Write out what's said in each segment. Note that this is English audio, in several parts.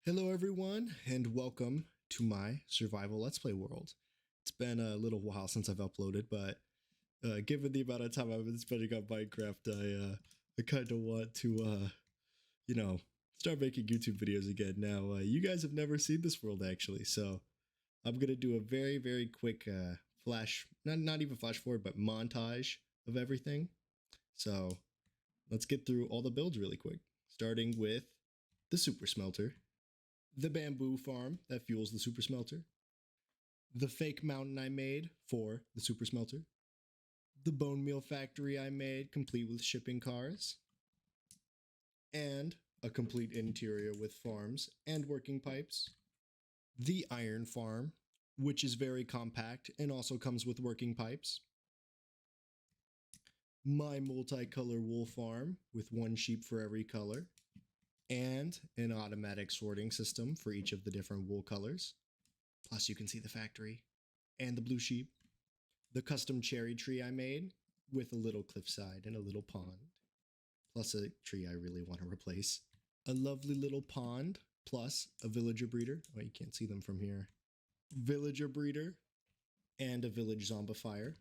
Hello everyone, and welcome to my survival Let's Play world. It's been a little while since I've uploaded, but given the amount of time I've been spending on Minecraft, I kind of want to, start making YouTube videos again. Now, you guys have never seen this world actually, so I'm gonna do a very, very quick not even flash forward, but montage of everything. So let's get through all the builds really quick, starting with the super smelter, the bamboo farm that fuels the super smelter, the fake mountain I made for the super smelter, the bone meal factory I made complete with shipping cars, and a complete interior with farms and working pipes, the iron farm, which is very compact and also comes with working pipes, my multicolor wool farm with one sheep for every color, and an automatic sorting system for each of the different wool colors. Plus you can see the factory and the blue sheep. The custom cherry tree I made with a little cliffside and a little pond. Plus a tree I really want to replace. A lovely little pond plus a villager breeder. Oh, you can't see them from here. Villager breeder and a village zombifier.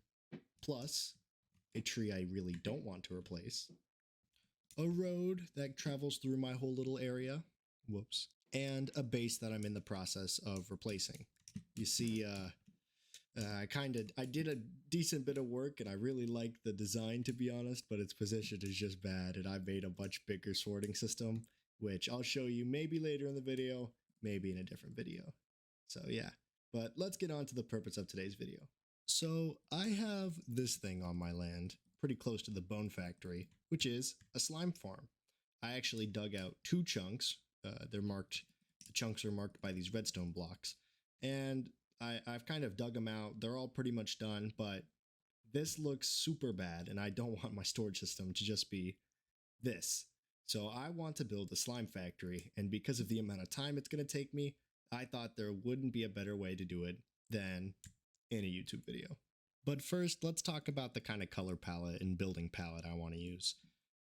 Plus a tree I really don't want to replace. A road that travels through my whole little area. Whoops. And a base that I'm in the process of replacing. You see, I did a decent bit of work and I really like the design, to be honest, but its position is just bad, and I made a much bigger sorting system, which I'll show you maybe later in the video, maybe in a different video. So yeah, but let's get on to the purpose of today's video. So I have this thing on my land, pretty close to the bone factory, which is a slime farm. I actually dug out two chunks. The chunks are marked by these redstone blocks, and I've kind of dug them out. They're all pretty much done, but this looks super bad, and I don't want my storage system to just be this. So I want to build a slime factory, and because of the amount of time it's going to take me, I thought there wouldn't be a better way to do it than in a YouTube video. But first, let's talk about the kind of color palette and building palette I want to use.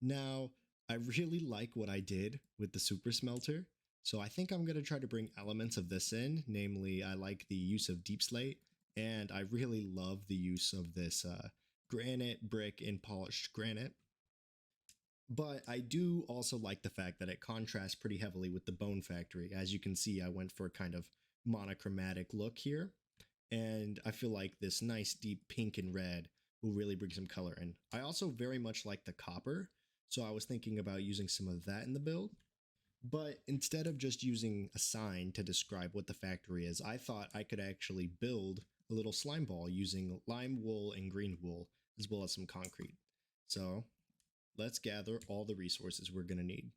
Now, I really like what I did with the super smelter, so I think I'm going to try to bring elements of this in. Namely, I like the use of deep slate, and I really love the use of this granite, brick, and polished granite. But I do also like the fact that it contrasts pretty heavily with the bone factory. As you can see, I went for a kind of monochromatic look here, and I feel like this nice deep pink and red will really bring some color in. I also very much like the copper, so I was thinking about using some of that in the build. But instead of just using a sign to describe what the factory is, I thought I could actually build a little slime ball using lime wool and green wool, as well as some concrete. So let's gather all the resources we're going to need.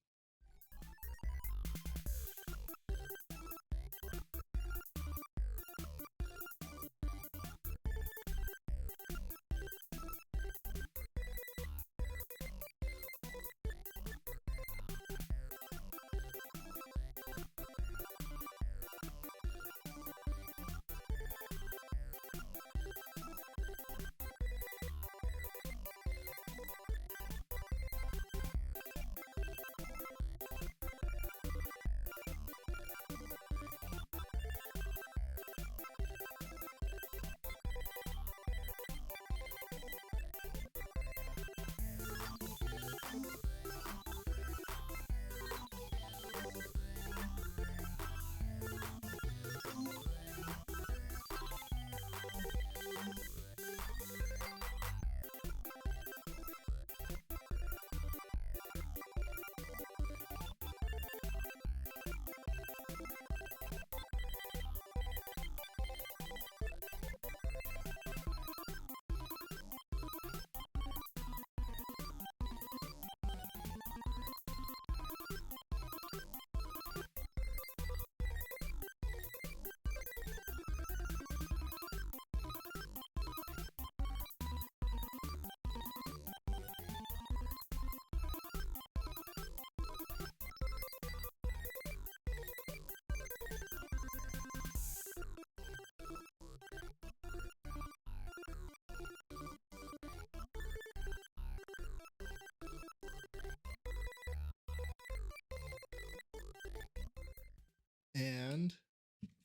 And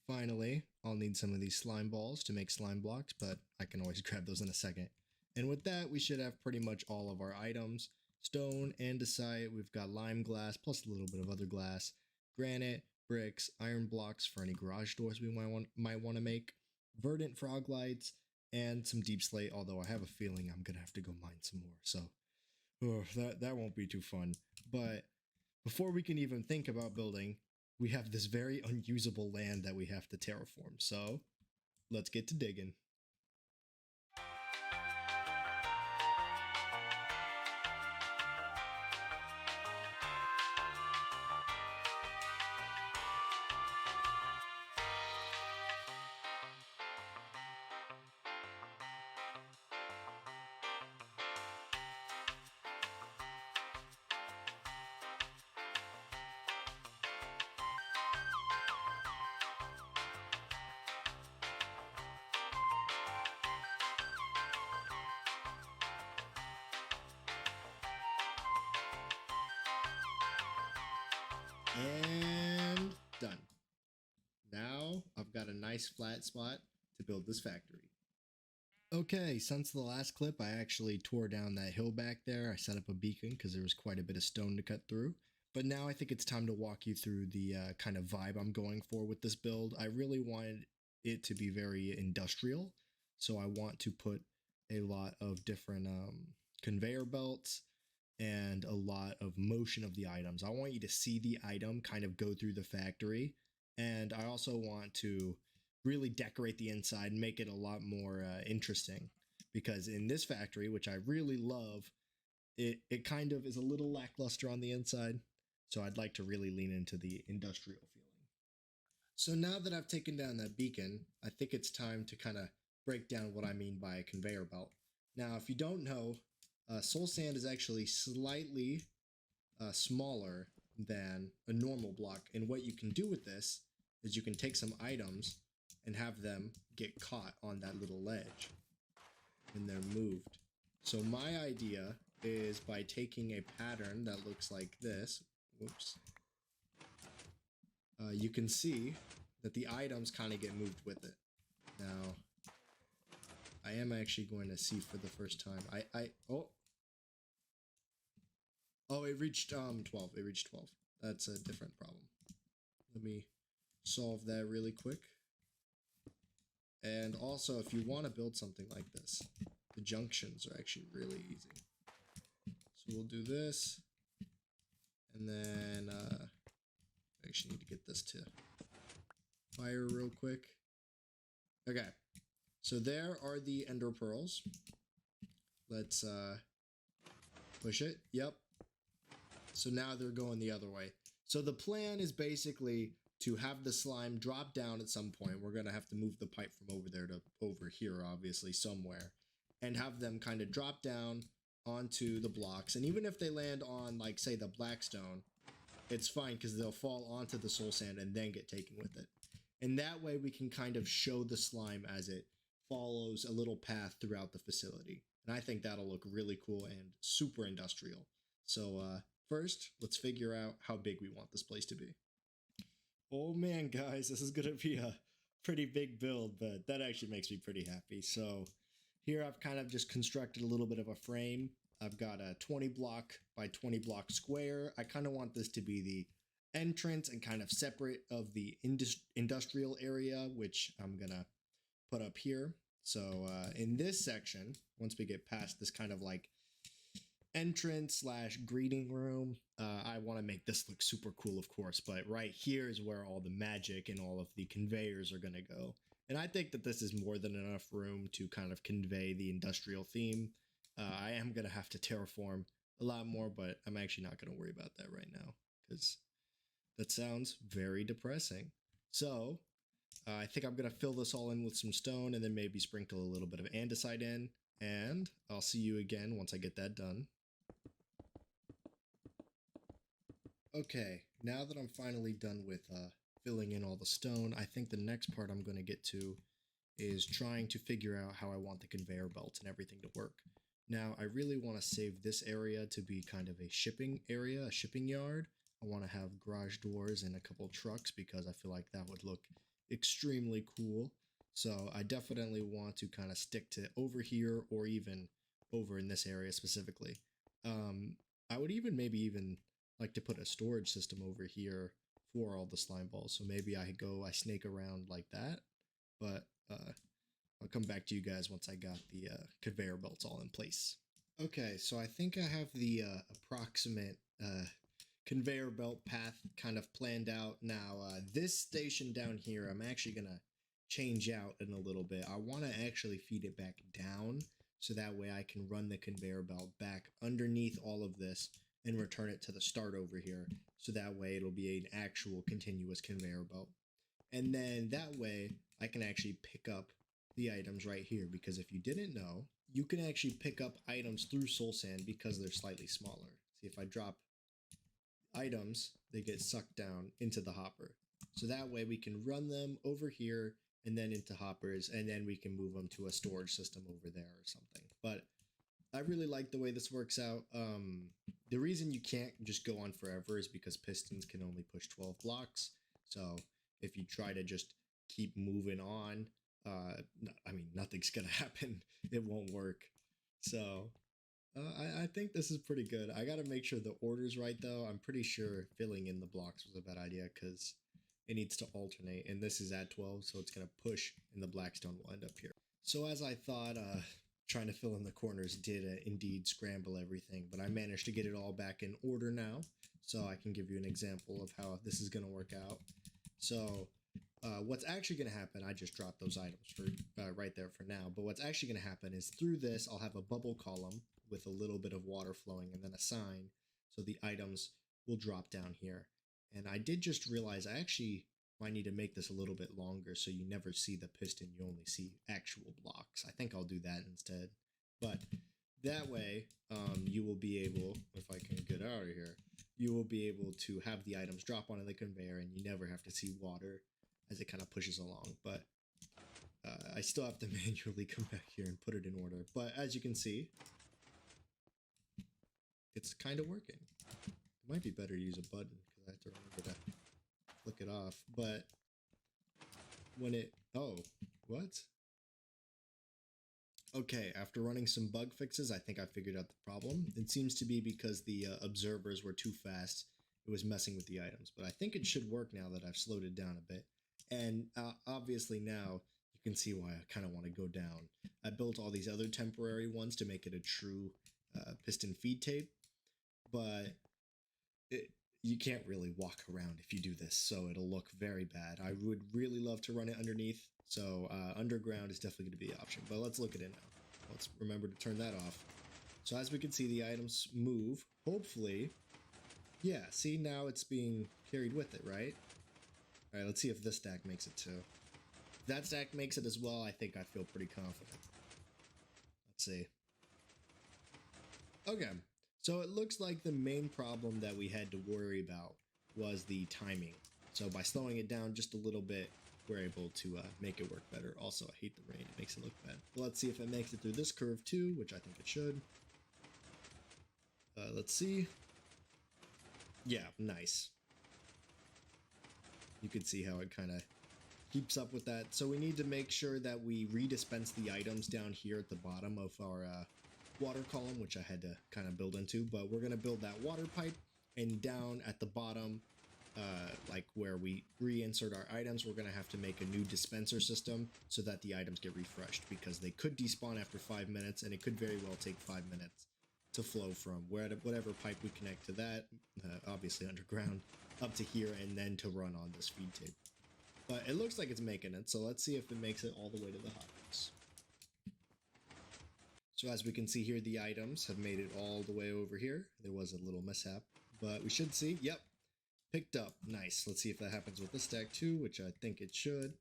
finally, I'll need some of these slime balls to make slime blocks, but I can always grab those in a second. And with that, we should have pretty much all of our items. Stone, andesite, we've got lime glass, plus a little bit of other glass, granite, bricks, iron blocks for any garage doors we might want to make, verdant frog lights, and some deep slate, although I have a feeling I'm going to have to go mine some more. So that won't be too fun. But before we can even think about building, we have this very unusable land that we have to terraform. So let's get to digging. And done. Now I've got a nice flat spot to build this factory. Okay, since the last clip, I actually tore down that hill back there. I set up a beacon because there was quite a bit of stone to cut through. But now I think it's time to walk you through the kind of vibe I'm going for with this build. I really wanted it to be very industrial. So I want to put a lot of different conveyor belts and a lot of motion of the items. I want you to see the item kind of go through the factory. And I also want to really decorate the inside and make it a lot more interesting. Because in this factory, which I really love, it kind of is a little lackluster on the inside. So I'd like to really lean into the industrial feeling. So now that I've taken down that beacon, I think it's time to kind of break down what I mean by a conveyor belt. Now, if you don't know, soul sand is actually slightly smaller than a normal block. And what you can do with this is you can take some items and have them get caught on that little ledge and they're moved. So my idea is by taking a pattern that looks like this, whoops, you can see that the items kind of get moved with it. Now, I am actually going to see for the first time. Oh, it reached 12. It reached 12. That's a different problem. Let me solve that really quick. And also, if you want to build something like this, the junctions are actually really easy. So we'll do this, and then I actually need to get this to fire real quick. Okay, so there are the ender pearls. Let's push it. Yep. So now they're going the other way. So the plan is basically to have the slime drop down at some point. We're going to have to move the pipe from over there to over here, obviously, somewhere. And have them kind of drop down onto the blocks. And even if they land on, like, say, the blackstone, it's fine because they'll fall onto the soul sand and then get taken with it. And that way we can kind of show the slime as it follows a little path throughout the facility. And I think that'll look really cool and super industrial. So first, let's figure out how big we want this place to be. Oh man, guys, this is going to be a pretty big build, but that actually makes me pretty happy. So here I've kind of just constructed a little bit of a frame. I've got a 20 block by 20 block square. I kind of want this to be the entrance and kind of separate of the industrial area, which I'm going to put up here. So in this section, once we get past this kind of like entrance / greeting room, I want to make this look super cool, of course, but right here is where all the magic and all of the conveyors are going to go. And I think that this is more than enough room to kind of convey the industrial theme. I am going to have to terraform a lot more, but I'm actually not going to worry about that right now because that sounds very depressing. So I think I'm going to fill this all in with some stone and then maybe sprinkle a little bit of andesite in. And I'll see you again once I get that done. Okay, now that I'm finally done with filling in all the stone, I think the next part I'm going to get to is trying to figure out how I want the conveyor belts and everything to work. Now, I really want to save this area to be kind of a shipping area, a shipping yard, I want to have garage doors and a couple trucks because I feel like that would look extremely cool. So I definitely want to kind of stick to over here or even over in this area specifically. I would even maybe even like to put a storage system over here for all the slime balls. So maybe I snake around like that, but I'll come back to you guys once I got the conveyor belts all in place. Okay, so I think I have the approximate conveyor belt path kind of planned out. Now, this station down here, I'm actually going to change out in a little bit. I want to actually feed it back down so that way I can run the conveyor belt back underneath all of this and return it to the start over here. So that way it'll be an actual continuous conveyor belt. And then that way I can actually pick up the items right here, because if you didn't know, you can actually pick up items through soul sand because they're slightly smaller. See, if I drop items, they get sucked down into the hopper. So that way we can run them over here and then into hoppers, and then we can move them to a storage system over there or something. But I really like the way this works out. The reason you can't just go on forever is because pistons can only push 12 blocks. So if you try to just keep moving on, I mean, nothing's gonna happen. It won't work. So I think this is pretty good. I gotta make sure the order's right though. I'm pretty sure filling in the blocks was a bad idea because it needs to alternate, and this is at 12, so it's gonna push and the blackstone will end up here. So as I thought, trying to fill in the corners did indeed scramble everything, but I managed to get it all back in order now, so I can give you an example of how this is gonna work out. So what's actually going to happen, I just dropped those items for right there for now, but what's actually going to happen is through this, I'll have a bubble column with a little bit of water flowing and then a sign, so the items will drop down here. And I did just realize I actually might need to make this a little bit longer so you never see the piston, you only see actual blocks. I think I'll do that instead. But that way, you will be able, if I can get out of here, you will be able to have the items drop onto the conveyor and you never have to see water as it kind of pushes along. But I still have to manually come back here and put it in order. But as you can see, it's kind of working. It might be better to use a button because I have to remember to flick it off. But when it... Oh, what? Okay, after running some bug fixes, I think I figured out the problem. It seems to be because the observers were too fast. It was messing with the items. But I think it should work now that I've slowed it down a bit. And obviously now you can see why I kind of want to go down. I built all these other temporary ones to make it a true piston feed tape, but you can't really walk around if you do this, so it'll look very bad. I would really love to run it underneath, so underground is definitely going to be an option, but let's look at it now. Let's remember to turn that off. So as we can see, the items move, hopefully. Yeah, see, now it's being carried with it, right? All right, let's see if this stack makes it too. If that stack makes it as well, I think I feel pretty confident. Let's see. Okay, so it looks like the main problem that we had to worry about was the timing. So by slowing it down just a little bit, we're able to make it work better. Also, I hate the rain. It makes it look bad. But let's see if it makes it through this curve too, which I think it should. Let's see. Yeah, nice. You can see how it kind of keeps up with that. So we need to make sure that we redispense the items down here at the bottom of our water column, which I had to kind of build into. But we're going to build that water pipe, and down at the bottom, like where we reinsert our items, we're going to have to make a new dispenser system so that the items get refreshed, because they could despawn after 5 minutes, and it could very well take 5 minutes to flow from whatever pipe we connect to that, obviously underground, up to here, and then to run on this feed tape. But it looks like it's making it, so let's see if it makes it all the way to the hoppers. So as we can see here, the items have made it all the way over here. There was a little mishap, but we should see, yep, picked up. Nice. Let's see if that happens with this stack too, which I think it should.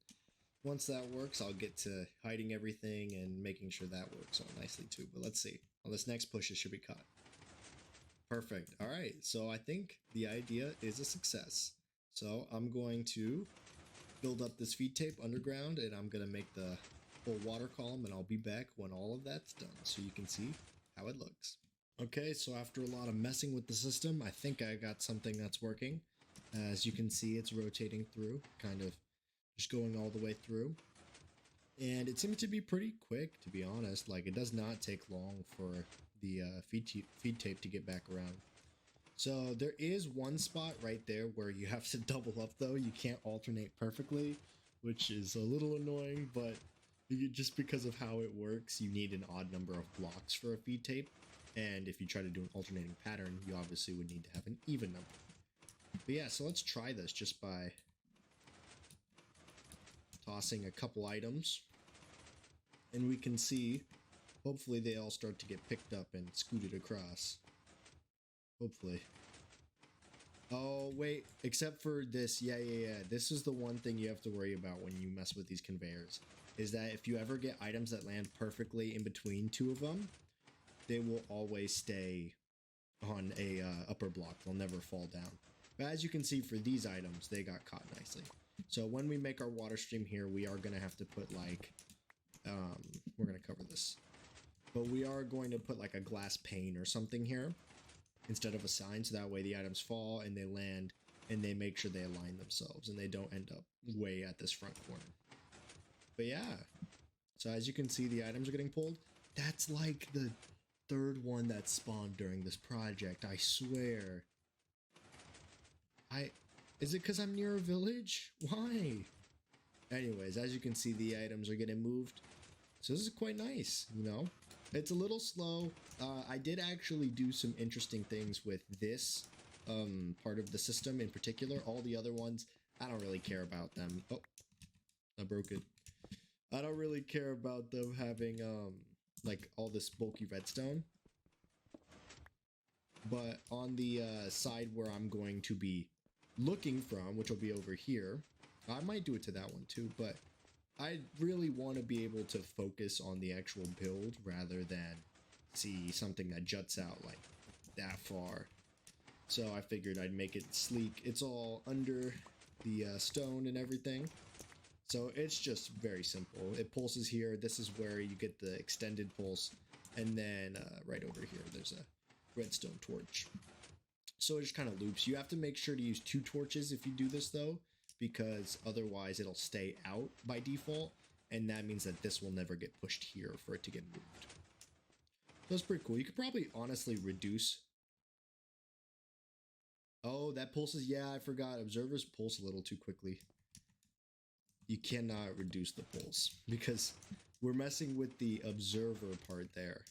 Once that works, I'll get to hiding everything and making sure that works all nicely too. But let's see. On this next push, it should be caught. Perfect. All right. So I think the idea is a success. So I'm going to build up this feed tape underground, and I'm going to make the whole water column, and I'll be back when all of that's done so you can see how it looks. Okay, so after a lot of messing with the system, I think I got something that's working. As you can see, it's rotating through, kind of just going all the way through. And it seems to be pretty quick, to be honest. Like, it does not take long for the feed tape to get back around. So there is one spot right there where you have to double up, though. You can't alternate perfectly, which is a little annoying, but just because of how it works, you need an odd number of blocks for a feed tape. And if you try to do an alternating pattern, you obviously would need to have an even number. But yeah, so let's try this just by tossing a couple items. And we can see, hopefully they all start to get picked up and scooted across. Hopefully. Oh, wait, except for this, yeah. This is the one thing you have to worry about when you mess with these conveyors, is that if you ever get items that land perfectly in between two of them, they will always stay on a upper block. They'll never fall down. But as you can see for these items, they got caught nicely. So when we make our water stream here, we are going to have to put like, we're going to cover this, but we are going to put like a glass pane or something here instead of a sign, so that way the items fall and they land and they make sure they align themselves and they don't end up way at this front corner. But yeah, so as you can see, the items are getting pulled. That's like the third one that spawned during this project, I swear. Is it because I'm near a village? Why? Anyways, as you can see, the items are getting moved. So this is quite nice, you know? It's a little slow. I did actually do some interesting things with this part of the system in particular. All the other ones, I don't really care about them. Oh, I broke it. I don't really care about them having like all this bulky redstone. But on the side where I'm going to be looking from, which will be over here, I might do it to that one too, but I really want to be able to focus on the actual build rather than see something that juts out like that far. So I figured I'd make it sleek. It's all under the stone and everything. So it's just very simple. It pulses here. This is where you get the extended pulse. And then right over here, there's a redstone torch. So it just kind of loops. You have to make sure to use 2 torches if you do this though, because otherwise it'll stay out by default, and that means that this will never get pushed here for it to get moved. So that's pretty cool. You could probably honestly reduce. Oh, that pulses. Yeah, I forgot. Observers pulse a little too quickly. You cannot reduce the pulse because we're messing with the observer part there.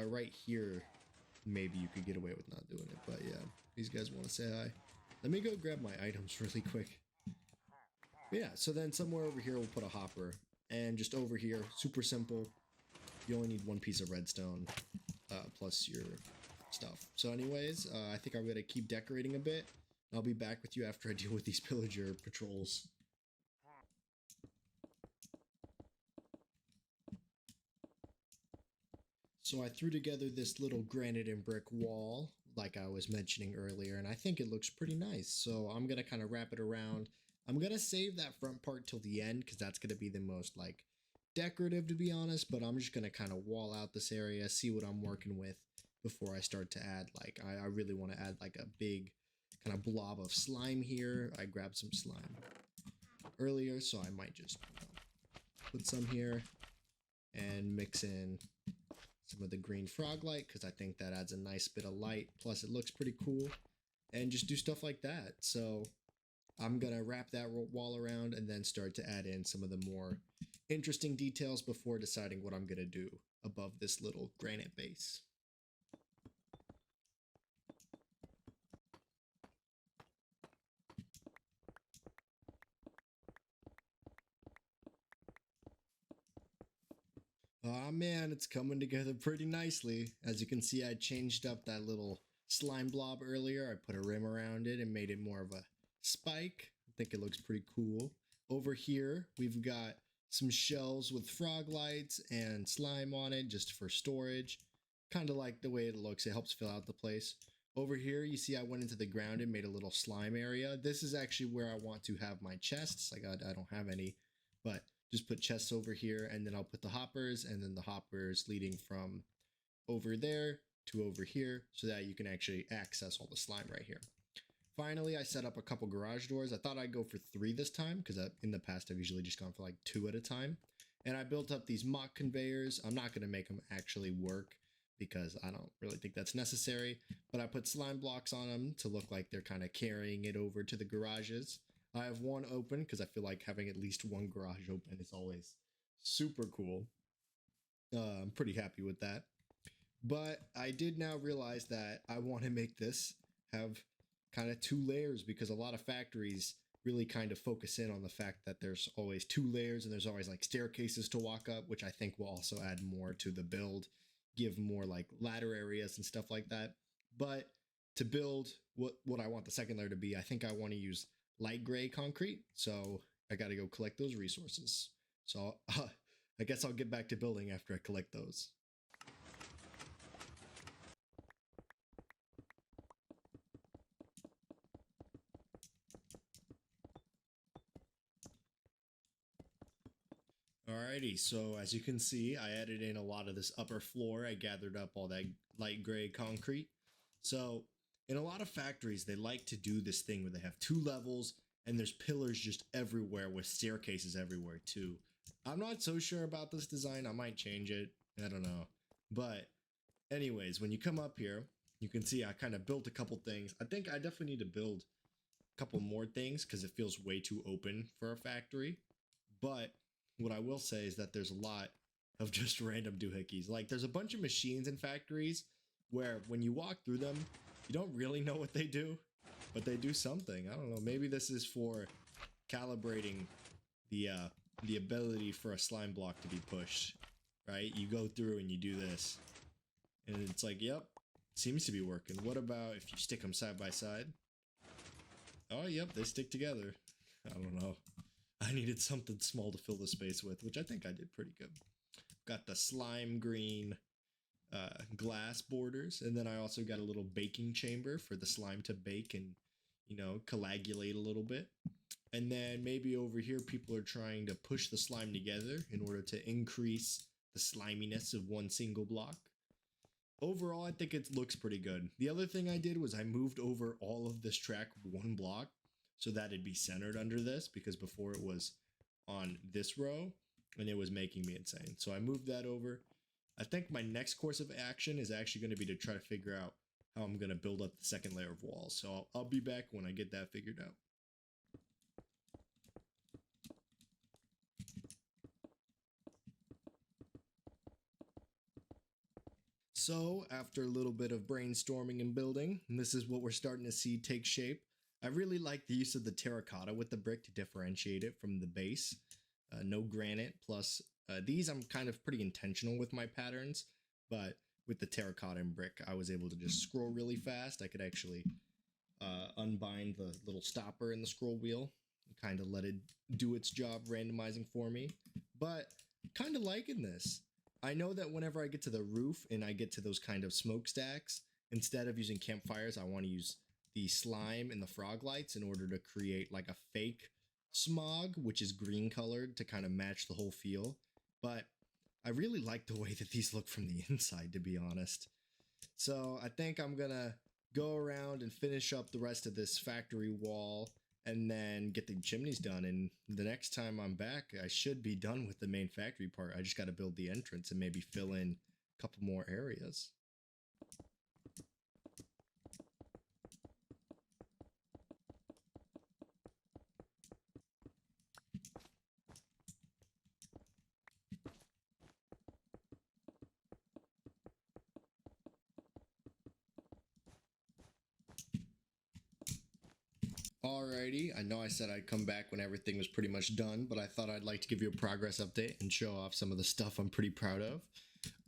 Right here, maybe you could get away with not doing it, but yeah, these guys want to say hi. Let me go grab my items really quick. But yeah, so then somewhere over here we'll put a hopper, and just over here, super simple. You only need 1 piece of redstone plus your stuff. So anyways, I think I'm gonna keep decorating a bit. I'll be back with you after I deal with these pillager patrols. So I threw together this little granite and brick wall, like I was mentioning earlier, and I think it looks pretty nice. So I'm going to kind of wrap it around. I'm going to save that front part till the end because that's going to be the most like decorative, to be honest, but I'm just going to kind of wall out this area, see what I'm working with before I start to add, like, I really want to add like a big kind of blob of slime here. I grabbed some slime earlier, so I might just put some here and mix in some of the green frog light because I think that adds a nice bit of light, plus it looks pretty cool, and just do stuff like that. So I'm gonna wrap that wall around and then start to add in some of the more interesting details before deciding what I'm gonna do above this little granite base. Aw man, it's coming together pretty nicely. As you can see, I changed up that little slime blob earlier. I put a rim around it and made it more of a spike. I think it looks pretty cool. Over here, we've got some shells with frog lights and slime on it just for storage. Kind of like the way it looks. It helps fill out the place. Over here, you see I went into the ground and made a little slime area. This is actually where I want to have my chests. I don't have any, but just put chests over here, and then I'll put the hoppers, and then the hoppers leading from over there to over here so that you can actually access all the slime right here. Finally, I set up a couple garage doors. I thought I'd go for 3 this time because in the past I've usually just gone for like 2 at a time. And I built up these mock conveyors. I'm not going to make them actually work because I don't really think that's necessary. But I put slime blocks on them to look like they're kind of carrying it over to the garages. I have one open because I feel like having at least one garage open is always super cool. I'm pretty happy with that. But I did now realize that I want to make this have kind of 2 layers because a lot of factories really kind of focus in on the fact that there's always 2 layers and there's always like staircases to walk up, which I think will also add more to the build, give more like ladder areas and stuff like that. But to build what I want the second layer to be, I think I want to use light gray concrete. So I got to go collect those resources. So I guess I'll get back to building after I collect those. Alrighty, so as you can see, I added in a lot of this upper floor. I gathered up all that light gray concrete. So in a lot of factories, they like to do this thing where they have 2 levels and there's pillars just everywhere with staircases everywhere too. I'm not so sure about this design. I might change it. I don't know. But anyways, when you come up here, you can see I kind of built a couple things. I think I definitely need to build a couple more things because it feels way too open for a factory. But what I will say is that there's a lot of just random doohickeys. Like there's a bunch of machines in factories where when you walk through them, you don't really know what they do, but they do something. I don't know. Maybe this is for calibrating the ability for a slime block to be pushed, right? You go through and you do this and it's like, yep, seems to be working. What about if you stick them side by side? Oh, yep, they stick together. I don't know. I needed something small to fill the space with, which I think I did pretty good. Got the slime green glass borders, and then I also got a little baking chamber for the slime to bake and, you know, coagulate a little bit. And then maybe over here people are trying to push the slime together in order to increase the sliminess of one single block. Overall, I think it looks pretty good. The other thing I did was I moved over all of this track 1 block so that it'd be centered under this, because before it was on this row and it was making me insane. So I moved that over. I think my next course of action is actually going to be to try to figure out how I'm going to build up the second layer of walls. So I'll be back when I get that figured out. So after a little bit of brainstorming and building, and this is what we're starting to see take shape. I really like the use of the terracotta with the brick to differentiate it from the base. No granite, plus these I'm kind of pretty intentional with my patterns, but with the terracotta and brick, I was able to just scroll really fast. I could actually unbind the little stopper in the scroll wheel and kind of let it do its job randomizing for me. But kind of liking this. I know that whenever I get to the roof and I get to those kind of smokestacks, instead of using campfires, I want to use the slime and the frog lights in order to create like a fake smog, which is green colored to kind of match the whole feel. But I really like the way that these look from the inside, to be honest. So I think I'm gonna go around and finish up the rest of this factory wall and then get the chimneys done. And the next time I'm back, I should be done with the main factory part. I just got to build the entrance and maybe fill in a couple more areas. Alrighty, I know I said I'd come back when everything was pretty much done, but I thought I'd like to give you a progress update and show off some of the stuff I'm pretty proud of.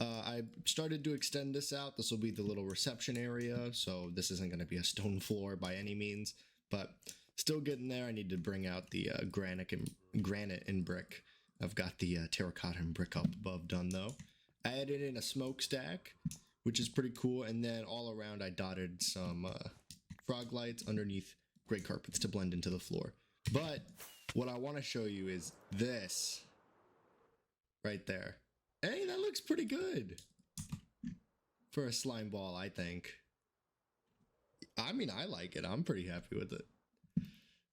I started to extend this out. This will be the little reception area, so this isn't going to be a stone floor by any means, but still getting there. I need to bring out the granite and brick. I've got the terracotta and brick up above done though. I added in a smokestack, which is pretty cool, and then all around I dotted some frog lights underneath gray carpets to blend into the floor. But what I want to show you is this right there. Hey, that looks pretty good. for a slime ball, I think. I mean, I like it. I'm pretty happy with it.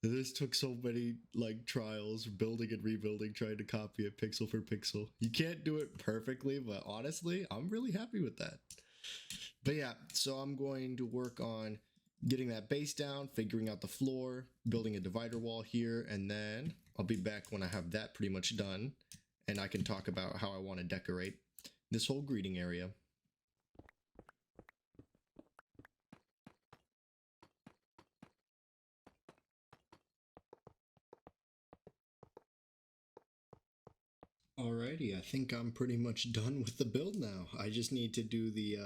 This took so many like trials, building and rebuilding, trying to copy it pixel for pixel. You can't do it perfectly, but honestly, I'm really happy with that. But yeah, so I'm going to work on getting that base down, figuring out the floor, building a divider wall here, and then I'll be back when I have that pretty much done, and I can talk about how I want to decorate this whole greeting area. Alrighty, I think I'm pretty much done with the build now. I just need to do the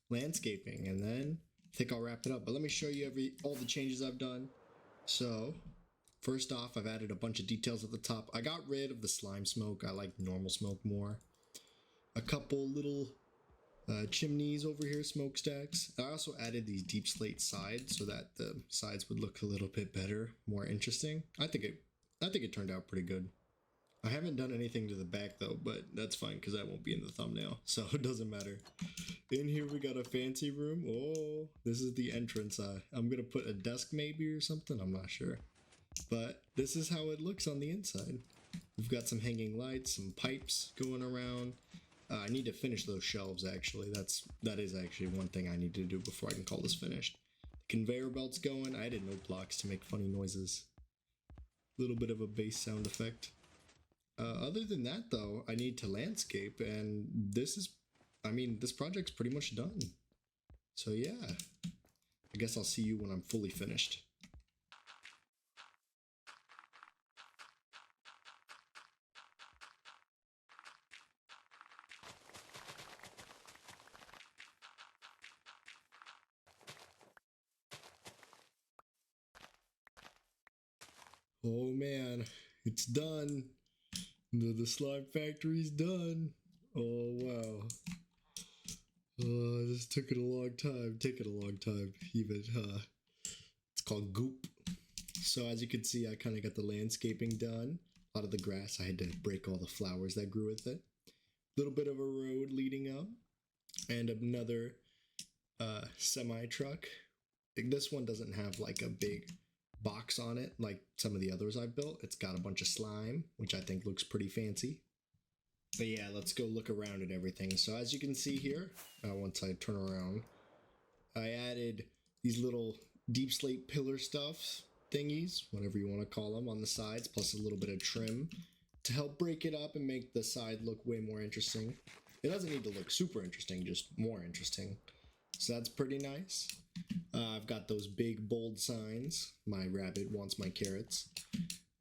landscaping, and then I think I'll wrap it up. But let me show you all the changes I've done. So, first off, I've added a bunch of details at the top. I got rid of the slime smoke. I like normal smoke more. A couple little chimneys over here, smokestacks. I also added these deep slate sides so that the sides would look a little bit better, more interesting. I think it turned out pretty good. I haven't done anything to the back though, but that's fine because that won't be in the thumbnail, so it doesn't matter. In here we got a fancy room. Oh, this is the entrance. I'm gonna put a desk maybe or something, I'm not sure. But this is how it looks on the inside. We've got some hanging lights, some pipes going around. I need to finish those shelves actually. That is actually one thing I need to do before I can call this finished. The conveyor belt's going. I added note blocks to make funny noises. A little bit of a bass sound effect. Other than that though, I need to landscape, and this project's pretty much done. So yeah, I guess I'll see you when I'm fully finished. Oh man, it's done. The slime factory's done. Oh wow. This took it a long time. Even. It's called goop. So as you can see, I kind of got the landscaping done. A lot of the grass, I had to break all the flowers that grew with it. A little bit of a road leading up, and another semi truck. This one doesn't have like a big box on it like some of the others I've built. It's got a bunch of slime, which I think looks pretty fancy. But yeah, let's go look around at everything. So as you can see here, once I turn around, I added these little deep slate pillar stuffs thingies, whatever you want to call them, on the sides, plus a little bit of trim to help break it up and make the side look way more interesting. It doesn't need to look super interesting, just more interesting. So that's pretty nice. I've got those big bold signs. My rabbit wants my carrots.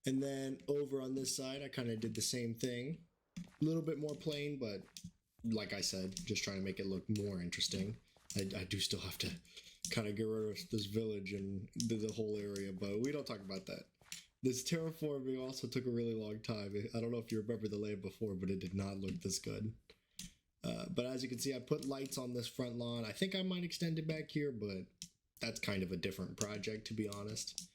And then over on this side, I kind of did the same thing. A little bit more plain, but like I said, just trying to make it look more interesting. I do still have to kind of get rid of this village and the whole area, but we don't talk about that. This terraforming also took a really long time. I don't know if you remember the layout before, but it did not look this good. But as you can see, I put lights on this front lawn. I think I might extend it back here, but that's kind of a different project, to be honest.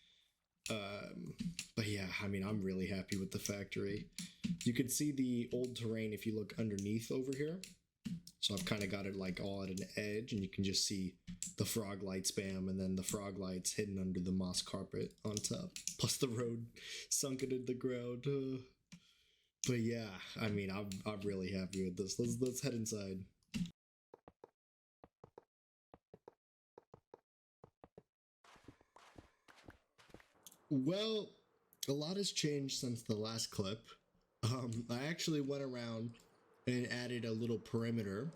But yeah, I mean, I'm really happy with the factory. You can see the old terrain if you look underneath over here. So I've kind of got it like all at an edge, and you can just see the frog light spam and then the frog lights hidden under the moss carpet on top. Plus the road sunken in the ground. But yeah, I mean, I'm really happy with this. Let's head inside. Well, a lot has changed since the last clip. I actually went around and added a little perimeter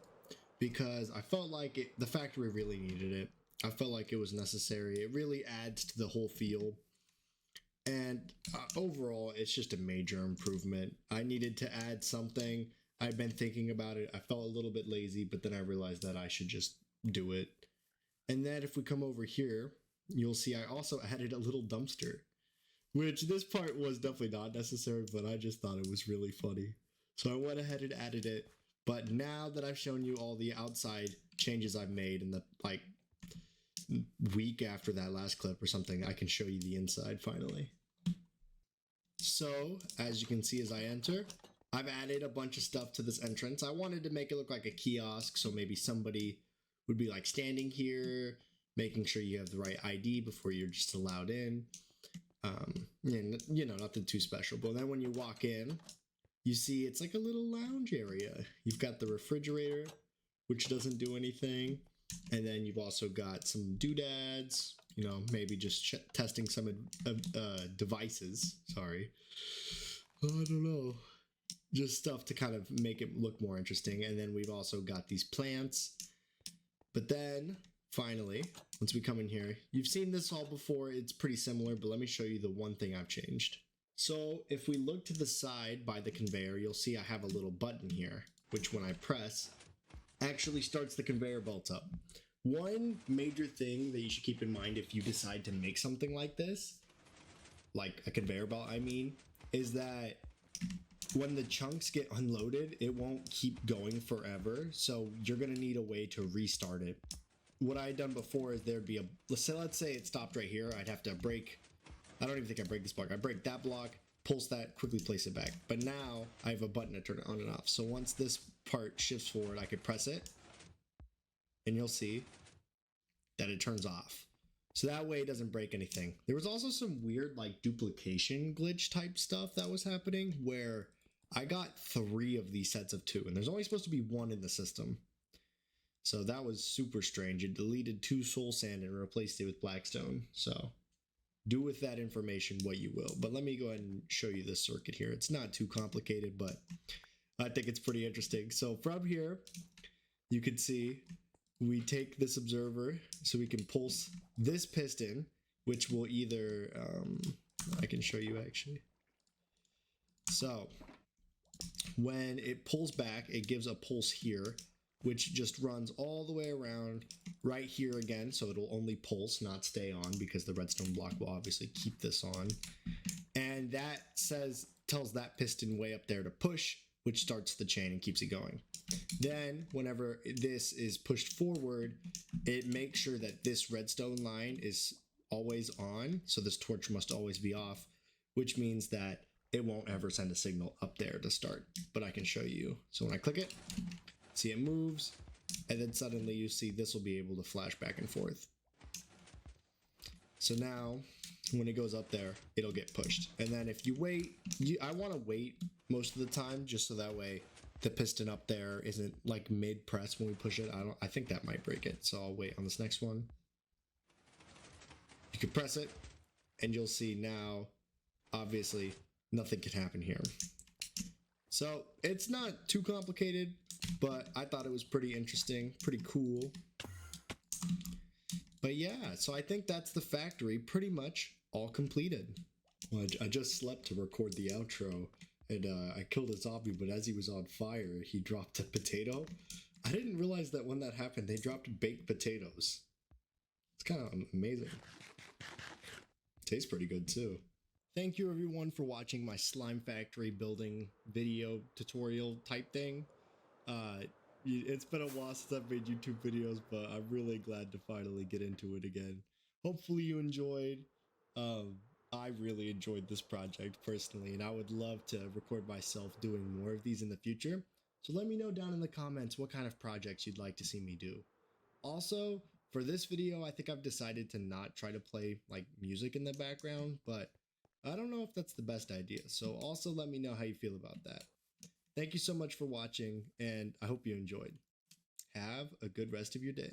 because I felt like the factory really needed it. I felt like it was necessary. It really adds to the whole feel. And overall, it's just a major improvement. I needed to add something. I've been thinking about it. I felt a little bit lazy, but then I realized that I should just do it. And then if we come over here, you'll see I also added a little dumpster, which this part was definitely not necessary, but I just thought it was really funny. So I went ahead and added it. But now that I've shown you all the outside changes I've made in the like week after that last clip or something, I can show you the inside finally. So as you can see as I enter, I've added a bunch of stuff to this entrance. I wanted to make it look like a kiosk, so maybe somebody would be like standing here, making sure you have the right ID before you're just allowed in. And you know, nothing too special. But then when you walk in, you see it's like a little lounge area. You've got the refrigerator, which doesn't do anything. And then you've also got some doodads, you know, maybe just testing some devices. Sorry. I don't know. Just stuff to kind of make it look more interesting. And then we've also got these plants. But then, finally, once we come in here, you've seen this all before. It's pretty similar, but let me show you the one thing I've changed. So if we look to the side by the conveyor, you'll see I have a little button here, which when I press, actually starts the conveyor belt up. One major thing that you should keep in mind if you decide to make something like this, like a conveyor belt I mean, is that when the chunks get unloaded, it won't keep going forever. So you're gonna need a way to restart it. What I had done before is there'd be a, let's say it stopped right here. I'd have to break, I don't even think I break this block. I break that block, pulse that, quickly place it back. But now I have a button to turn it on and off. So once this part shifts forward, I could press it and you'll see that it turns off. So that way it doesn't break anything. There was also some weird like duplication glitch type stuff that was happening where I got 3 of these sets of 2 and there's only supposed to be 1 in the system. So that was super strange. It deleted 2 soul sand and replaced it with blackstone. So do with that information what you will. But let me go ahead and show you this circuit here. It's not too complicated, but I think it's pretty interesting. So from here, you can see we take this observer so we can pulse this piston, which will either, I can show you actually. So when it pulls back, it gives a pulse here, which just runs all the way around right here again. So it'll only pulse, not stay on, because the redstone block will obviously keep this on. And that tells that piston way up there to push, which starts the chain and keeps it going. Then whenever this is pushed forward, it makes sure that this redstone line is always on. So this torch must always be off, which means that it won't ever send a signal up there to start, but I can show you. So when I click it, see it moves, and then suddenly you see this will be able to flash back and forth. So now when it goes up there, it'll get pushed. And then if you wait, I want to wait most of the time just so that way the piston up there isn't like mid press when we push it. I think that might break it. So I'll wait on this next one. You can press it and you'll see now, obviously nothing can happen here. So it's not too complicated, but I thought it was pretty interesting, pretty cool. But yeah, so I think that's the factory pretty much all completed. Well, I just slept to record the outro, and I killed a zombie, but as he was on fire, he dropped a potato. I didn't realize that when that happened, they dropped baked potatoes. It's kind of amazing. Tastes pretty good too. Thank you everyone for watching my slime factory building video tutorial type thing. It's been a while since I've made YouTube videos, but I'm really glad to finally get into it again. Hopefully you enjoyed. I really enjoyed this project personally, and I would love to record myself doing more of these in the future. So let me know down in the comments what kind of projects you'd like to see me do. Also, for this video, I think I've decided to not try to play like music in the background, but I don't know if that's the best idea. So also let me know how you feel about that. Thank you so much for watching, and I hope you enjoyed. Have a good rest of your day.